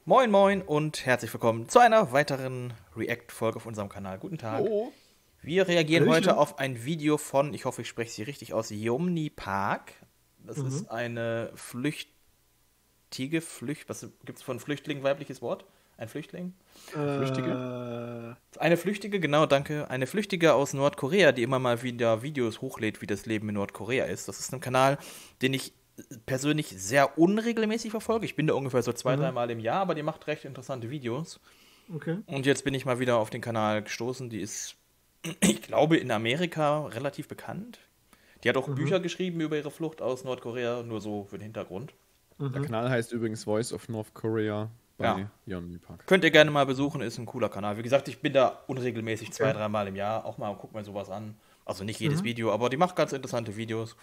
Moin moin und herzlich willkommen zu einer weiteren React-Folge auf unserem Kanal. Guten Tag. Oh. Wir reagieren Hallöchen. heute auf ein Video von, ich hoffe, ich spreche sie richtig aus, Yeomni Park. Das ist eine was gibt es von Flüchtling, weibliches Wort? Ein Flüchtling? Flüchtige? Eine Flüchtige, genau, danke. Eine Flüchtige aus Nordkorea, die immer mal wieder Videos hochlädt, wie das Leben in Nordkorea ist. Das ist ein Kanal, den ich persönlich sehr unregelmäßig verfolge. Ich bin da ungefähr so 2-3 Mal im Jahr, aber die macht recht interessante Videos. Okay. Und jetzt bin ich mal wieder auf den Kanal gestoßen. Die ist, ich glaube, in Amerika relativ bekannt. Die hat auch Bücher geschrieben über ihre Flucht aus Nordkorea, nur so für den Hintergrund. Der Kanal heißt übrigens Voice of North Korea bei Yeomni Park. Könnt ihr gerne mal besuchen, ist ein cooler Kanal. Wie gesagt, ich bin da unregelmäßig 2-3 Mal im Jahr. Auch mal guck mir sowas an. Also nicht jedes Video, aber die macht ganz interessante Videos.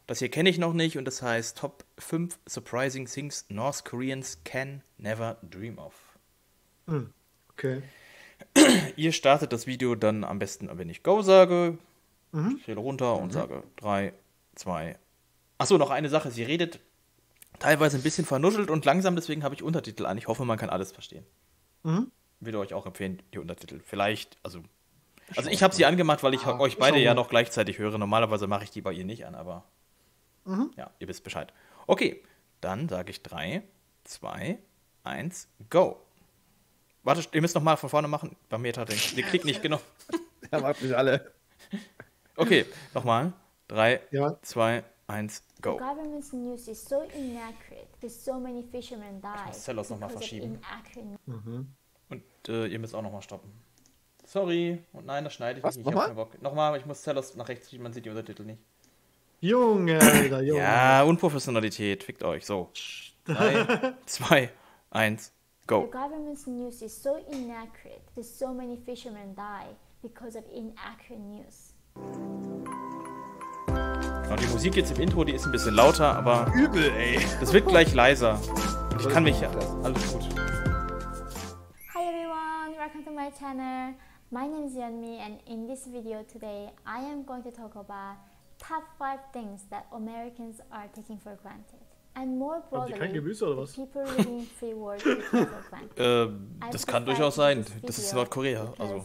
Das hier kenne ich noch nicht und das heißt Top 5 Surprising Things North Koreans Can Never Dream of. Okay. Ihr startet das Video dann am besten, wenn ich Go sage. Ich zähle runter und sage 3, 2. Achso, noch eine Sache. Sie redet teilweise ein bisschen vernuschelt und langsam, deswegen habe ich Untertitel an. Ich hoffe, man kann alles verstehen. Würde euch auch empfehlen, die Untertitel. Vielleicht, also ich habe sie angemacht, weil ich euch beide ja noch gleichzeitig höre. Normalerweise mache ich die bei ihr nicht an, aber ja, ihr wisst Bescheid. Okay, dann sage ich 3, 2, 1, Go. Warte, ihr müsst nochmal von vorne machen. Bei mir hat den Klick nicht genommen. Er macht mich alle. Okay, nochmal. 3, 2, 1, Go. Government's news is so inaccurate that so many fishermen die. Ich muss Zellos nochmal because of verschieben. inaccurate Und ihr müsst auch nochmal stoppen. Sorry. Und nein, das schneide ich Was, nicht. Ich hab nochmal? keinen Bock. Nochmal, ich muss Zellos nach rechts schieben, man sieht die Untertitel nicht. Junge, Alter, Junge. Ja, Unprofessionalität. Fickt euch. So. 3, 2, 1, The Go. government's news is so inaccurate that so many fishermen die because of inaccurate news. Und die Musik jetzt im Intro, die ist ein bisschen lauter, aber Übel, ey. das wird gleich leiser. Ich kann mich ja. Alles gut. Hi everyone, welcome to my channel. My name is Yeonmi and in this video today I am going to talk about top 5 things that Americans are taking for granted. And more Haben die broadly, kein Gemüse oder was? people living in free world take for granted. Das kann durchaus sein. Das ist Nordkorea. Also.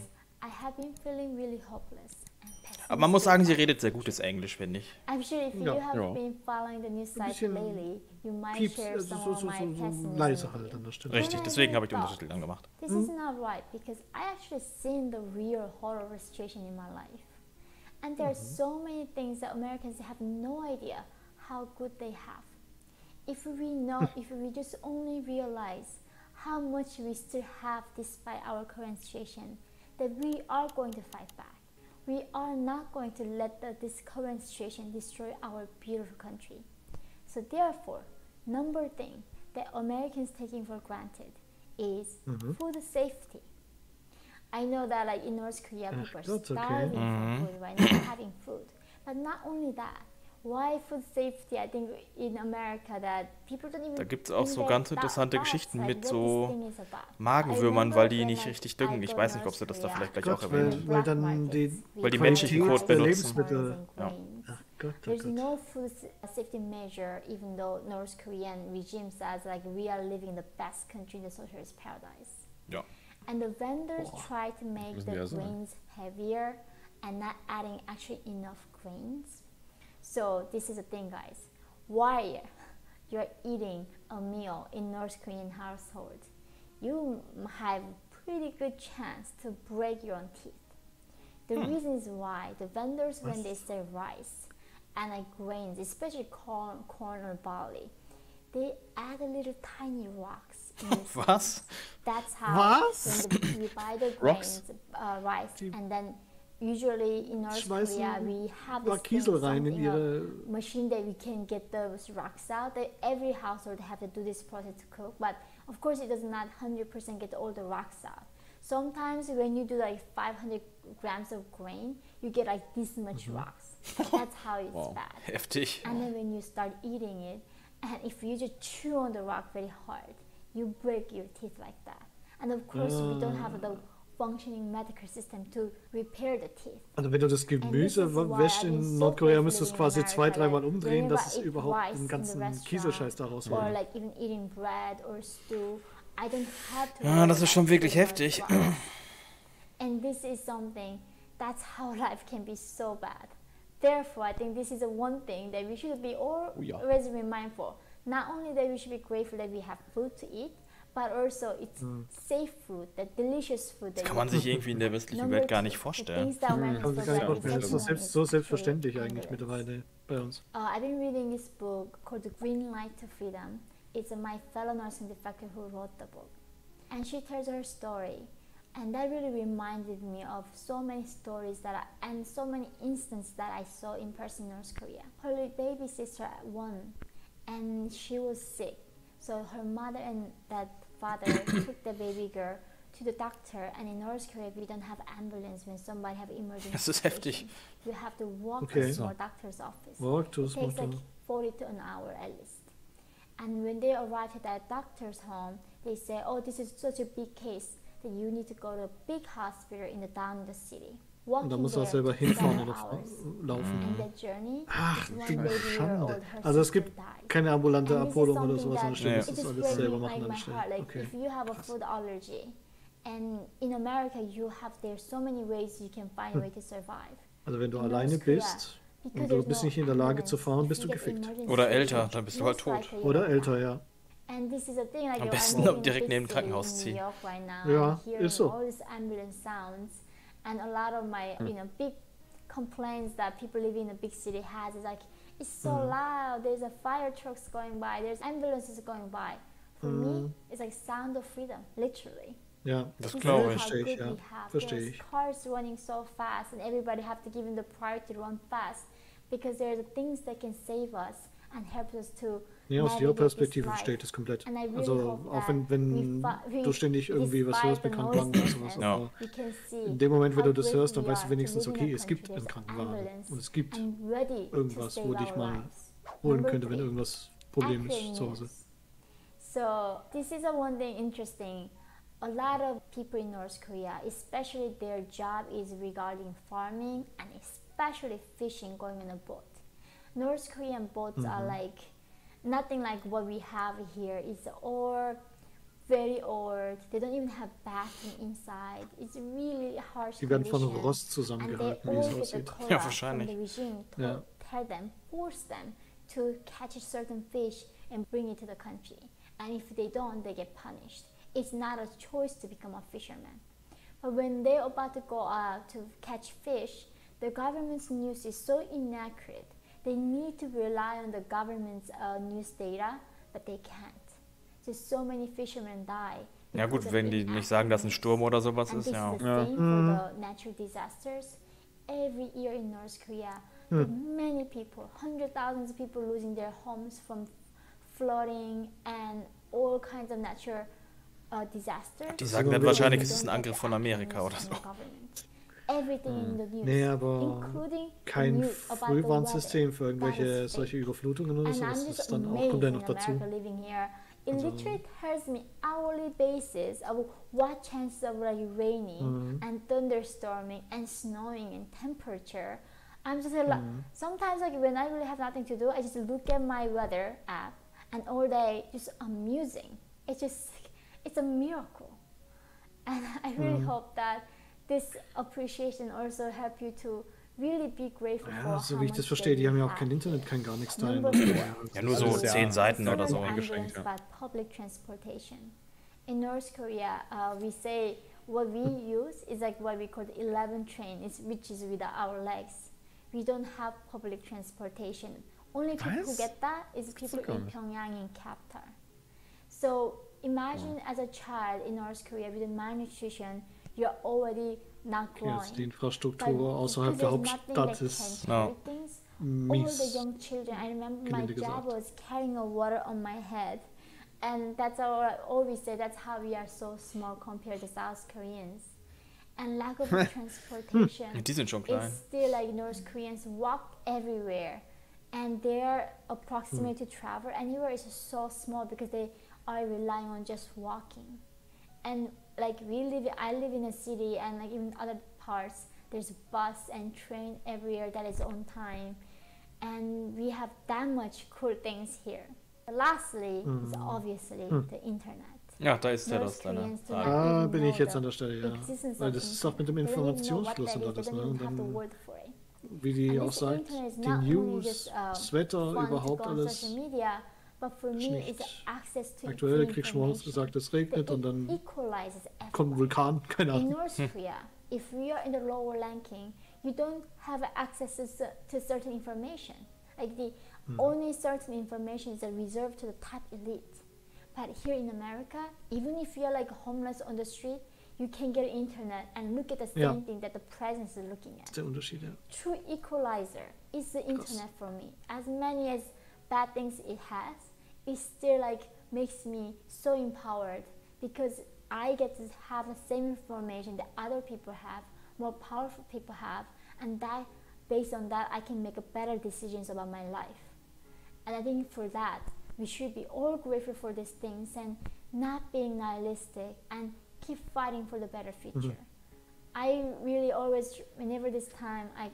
I have been feeling really hopeless and pessimistic. Aber man muss sagen, sie redet sehr gutes Englisch, finde ich. I'm sure if you have been following the news site bisschen lately, you might Pieps, share also some of my so pessimism. leise halt an der Stelle. Richtig, deswegen habe ich die Untertitel angemacht. This is not right because I actually seen the real horror situation in my life. And there are so many things that Americans have no idea how good they have. If we just only realize how much we still have despite our current situation, that we are going to fight back. We are not going to let this current situation destroy our beautiful country. So therefore, number thing that Americans taking for granted is food safety. I know that like in North Korea, people are that's okay. starving for food right now, not having food. But not only that, why food safety? I think in America that people don't even. Da gibt es auch so invent ganz that interessante thoughts, Geschichten like mit what this so thing is about. Magenwürmern, weil die nicht richtig düngen. Ich weiß nicht, ob sie das da vielleicht gleich auch erwähnt. Weil dann die Weil die menschlichen Qualität Code der benutzen. Lebensmittel. Ja. Ach Gott, oh There's Gott. no food safety measure, even though North Korean regime says like we are living in the best country in the socialist paradise. Ja. And the vendors try to make müssen the wir ja sagen. grains heavier and not adding actually enough grains. So this is the thing, guys. While you're eating a meal in North Korean household, you have pretty good chance to break your own teeth. The reason is why the vendors, when they sell rice and like grains, especially corn or barley, they add a little tiny rocks. In this Was? That's how Was? when we buy the Rocks? grains, rice, and then usually in North Schmeißen Korea we have ein paar this thing, Kiesel rein in something, ihre... machine that we can get those rocks out. That every household have to do this process to cook, but of course it does not 100% get all the rocks out. Sometimes when you do like 500 grams of grain, you get like this much rocks. That's how it's bad. Heftig. And then when you start eating it, and if you just chew on the rock very hard, you break your teeth like that. And of course, we don't have the functioning medical system to repair the teeth. Also wenn du das Gemüse wäschst in Nordkorea, müsstest du es quasi 2-3 Mal umdrehen, dass es überhaupt den ganzen Kieselscheiß da Or rausholt. like even eating bread or stew, I don't have to. Ja, das ist schon wirklich heftig. And this is something, that's how life can be so bad. Therefore, I think this is the one thing that we should be always be mindful. Not only that we should be grateful that we have food to eat, but also it's safe food, that delicious food. Das kann man sich irgendwie in der westlichen Welt gar nicht vorstellen. Das ist so selbstverständlich eigentlich mittlerweile bei uns. I've been reading this book called The Green Light to Freedom. It's my fellow nursing defector who wrote the book. And she tells her story. And that really reminded me of so many stories and so many instances that I saw in person in North Korea. Her baby sister won, and she was sick. So her mother and that father took the baby girl to the doctor. And in North Korea, we don't have ambulance when somebody have emergency. Das ist heftig. You have to walk to a small doctor's office. It takes like 40 to an hour at least. And when they arrive at that doctor's home, they say, "Oh, this is such a big case. You need to go to a big hospital in the Dann in the city." Und da muss er selber hinfahren oder laufen. Ach, du Schande. Also es gibt keine ambulante Abholung oder sowas an der Stelle. Das ist alles selber machen an der Stelle. Okay. If you have a food allergy, and in America you have there so many ways you can find a way to survive. Also wenn du alleine bist und du bist nicht in der Lage zu fahren, bist du gefickt. Oder älter, dann bist du halt tot. Oder älter, ja. And this is a thing, like, am besten direkt neben dem Krankenhaus ziehen. Ja, ist so. All these ambulance sounds, and a lot of my, big complaints that people living in a big city has is like, it's so loud. There's a fire trucks going by. There's ambulances going by. For me, it's like sound of freedom, literally. Ja, das glaube ich. Verstehe ich, ja. Verstehe ich. Cars running so fast, and everybody have to give them the priority to run fast, because there are the things that can save us and help us to. Ja, aus ihrer Perspektive verstehe ich das komplett. Also auch wenn du ständig irgendwie was hörst mit Krankenwagen oder sowas. Aber in dem Moment, wenn du das hörst, dann weißt du wenigstens, okay, es gibt einen Krankenwagen und es gibt irgendwas, wo dich mal holen könnte, wenn irgendwas Problem ist zu Hause. So this is one thing interesting. A lot of people in North Korea, especially their job is regarding farming and especially fishing, going on a boat. North Korean boats are like nothing like what we have here. It's very old. They don't even have bathroom inside. It's really harsh. Die werden von Rost zusammengehalten, wie es aussieht. Ja, wahrscheinlich. Force them to catch a certain fish and bring it to the country. And if they don't, they get punished. It's not a choice to become a fisherman. But when they're about to go out to catch fish, the government's news is so inaccurate. They need to rely on the government's news data, but they can't. So many fishermen die. Ja gut, wenn die nicht sagen, dass ein Sturm oder sowas ist, ja. For the natural disasters. Every year in North Korea, many people, 100,000 people losing their homes from flooding and all kinds of natural disasters. Die sagen dann wahrscheinlich, es ist ein Angriff von Amerika oder so. Nee, aber kein Frühwarnsystem für irgendwelche solche Überflutungen oder so, das ist dann auch, kommt ja noch dazu. It literally tells me hourly basis of what chances of like raining and thunderstorming and snowing and temperature. I'm just like, sometimes like when I really have nothing to do, I just look at my weather app and all day just amusing. It's a miracle. And I really hope that this appreciation also help you to really be grateful for so wie ich das verstehe, die haben ja auch kein Internet, kein gar nichts da. Ja, nur so 10 Seiten oder so eingeschränkt. Public transportation. In North Korea, we say what we use is like what we call the 11 train, which is with our legs. We don't have public transportation. Only people who get that is people in Pyongyang and capital. So imagine as a child in North Korea with malnutrition, you're already not growing. Jetzt die Infrastruktur außerhalb der Hauptstadt ist mies. All the young children, I remember my job was carrying a water on my head. And that's how I always say, that's how we are so small compared to South Koreans. And lack of transportation die sind schon klein. is still like North Koreans walk everywhere. And their approximate to travel anywhere is so small because they are relying on just walking. And like I live in a city, and like in other parts, there's bus and train everywhere that is on time, and we have that much cool things here. Lastly, is obviously the internet. Ja, da ist ja das deine Frage. Da bin ich jetzt an der Stelle, ja. Weil das ist auch mit dem Informationsfluss und alles, ne? Und dann, wie die auch sagt, die News, das Wetter, überhaupt alles. Ist nicht aktuell, kriegst du morgens gesagt, es regnet und dann kommt ein Vulkan, keine In Ahnung. Nordkorea, if we are in the lower ranking, you don't have access to certain information. Like the only certain information is reserved to the top elite. But here in America, even if you're like homeless on the street, you can get internet and look at the same thing that the president is looking at. Das ist der Unterschied, ja. True equalizer is the internet for me. As many as bad things it has, it still like makes me so empowered because I get to have the same information that other people have, more powerful people have, and that based on that I can make better decisions about my life. And I think for that we should be all grateful for these things and not being nihilistic and keep fighting for the better future. I really always, whenever this time I,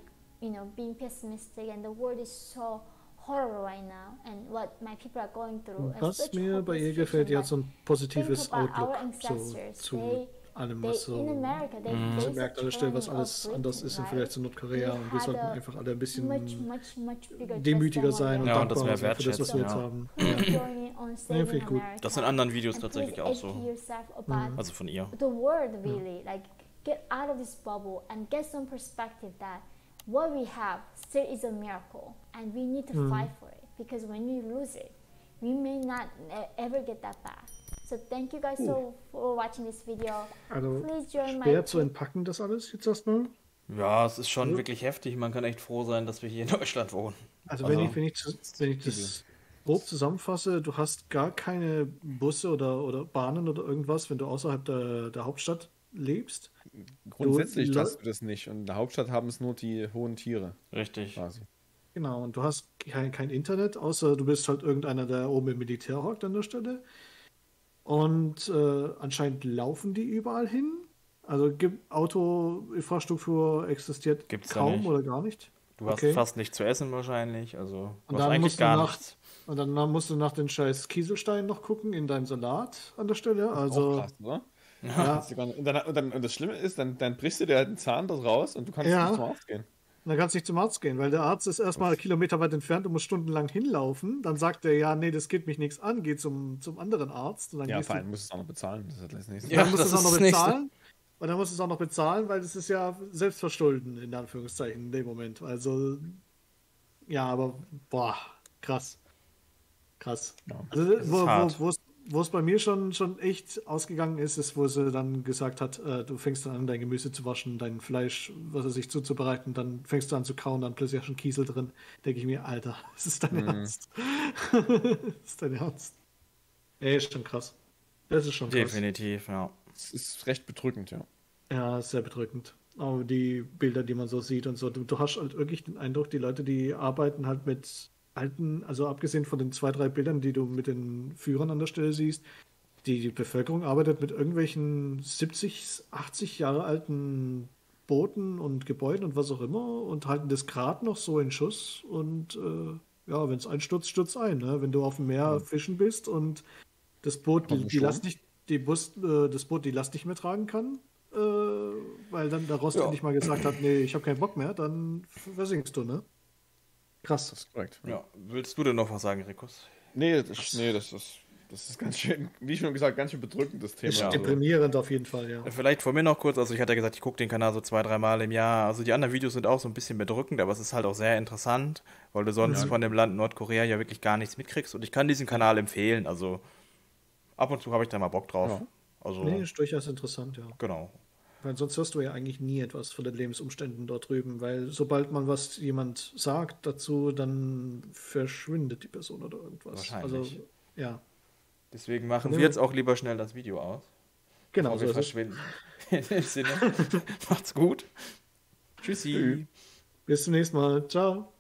being pessimistic and the world is so horrible right now and what my people are going through. Was mir bei ihr gefällt, die hat so ein positives Outlook zu allem, was so man merkt an der Stelle, was alles anders ist im Vergleich zu Nordkorea und wir sollten einfach alle ein bisschen demütiger sein und dankbar sein für das, was wir jetzt haben. Ja, finde ich gut. Das in anderen Videos tatsächlich auch so. Also von ihr. The world really, like get out of this bubble and get some perspective that what we have still is a miracle and we need to fight for it because when we lose it, we may not ever get that back. So thank you guys so for watching this video. Also Please join my schwer zu entpacken das alles jetzt erstmal. Ja, es ist schon wirklich heftig. Man kann echt froh sein, dass wir hier in Deutschland wohnen. Also wenn ich das grob zusammenfasse, du hast gar keine Busse oder Bahnen oder irgendwas, wenn du außerhalb der Hauptstadt lebst. Grundsätzlich hast du das nicht. Und in der Hauptstadt haben es nur die hohen Tiere. Richtig. Quasi. Genau, und du hast kein Internet, außer du bist halt irgendeiner, der oben im Militär hockt an der Stelle. Und anscheinend laufen die überall hin. Also Autoinfrastruktur existiert Gibt's kaum oder gar nicht. Du hast fast nichts zu essen wahrscheinlich. Also du und hast dann eigentlich gar nichts. Und dann musst du nach den scheiß Kieselsteinen noch gucken in deinem Salat an der Stelle. Also, auch krass, oder? Ja. Und das Schlimme ist, dann brichst du dir halt einen Zahn dort raus und du kannst nicht zum Arzt gehen. Dann kannst du nicht zum Arzt gehen, weil der Arzt ist erstmal Kilometer weit entfernt und muss stundenlang hinlaufen. Dann sagt er, ja, nee, das geht mich nichts an, geh zum anderen Arzt. Und dann ja, vor allem musst du es auch noch bezahlen. Das ist das nächste. Ja, dann musst du es auch noch bezahlen. Und dann musst du es auch noch bezahlen, weil das ist ja Selbstverschulden, in Anführungszeichen, in dem Moment. Also, ja, aber, boah, krass. Krass. Ja, also, wo es bei mir schon echt ausgegangen ist, wo sie dann gesagt hat, du fängst dann an, dein Gemüse zu waschen, dein Fleisch, was er sich zuzubereiten, dann fängst du an zu kauen, dann plötzlich schon Kiesel drin. Denke ich mir, Alter, das ist dein Ernst. Das ist dein Ernst. Ey, ist schon krass. Das ist schon krass. Definitiv, ja. Es ist recht bedrückend, ja. Ja, ist sehr bedrückend. Aber die Bilder, die man so sieht und so, du hast halt wirklich den Eindruck, die Leute, die arbeiten halt mit alten, also abgesehen von den 2, 3 Bildern, die du mit den Führern an der Stelle siehst, die Bevölkerung arbeitet mit irgendwelchen 70, 80 Jahre alten Booten und Gebäuden und was auch immer und halten das gerade noch so in Schuss und ja, wenn es einstürzt, stürzt ein, ne? Wenn du auf dem Meer fischen bist und das Boot die Last nicht mehr tragen kann, weil dann der Rost endlich mal gesagt hat, nee, ich habe keinen Bock mehr, dann versinkst du, ne? Krass. Das ist korrekt. Ja. Willst du denn noch was sagen, Rikus? Nee, das ist ganz schön, wie schon gesagt, ganz schön bedrückend, das Thema. Ist deprimierend auf jeden Fall, ja. Vielleicht von mir noch kurz, also ich hatte ja gesagt, ich gucke den Kanal so 2, 3 Mal im Jahr. Also die anderen Videos sind auch so ein bisschen bedrückend, aber es ist halt auch sehr interessant, weil du sonst von dem Land Nordkorea ja wirklich gar nichts mitkriegst. Und ich kann diesen Kanal empfehlen, also ab und zu habe ich da mal Bock drauf. Ja. Also, nee, ist durchaus interessant, ja. Genau. Weil sonst hörst du ja eigentlich nie etwas von den Lebensumständen dort drüben, weil sobald man jemand sagt dazu, dann verschwindet die Person oder irgendwas. Wahrscheinlich. Also, ja. Deswegen machen wir jetzt auch lieber schnell das Video aus. Genau, so wir verschwinden. In dem Sinne, macht's gut. Tschüssi. Bis zum nächsten Mal. Ciao.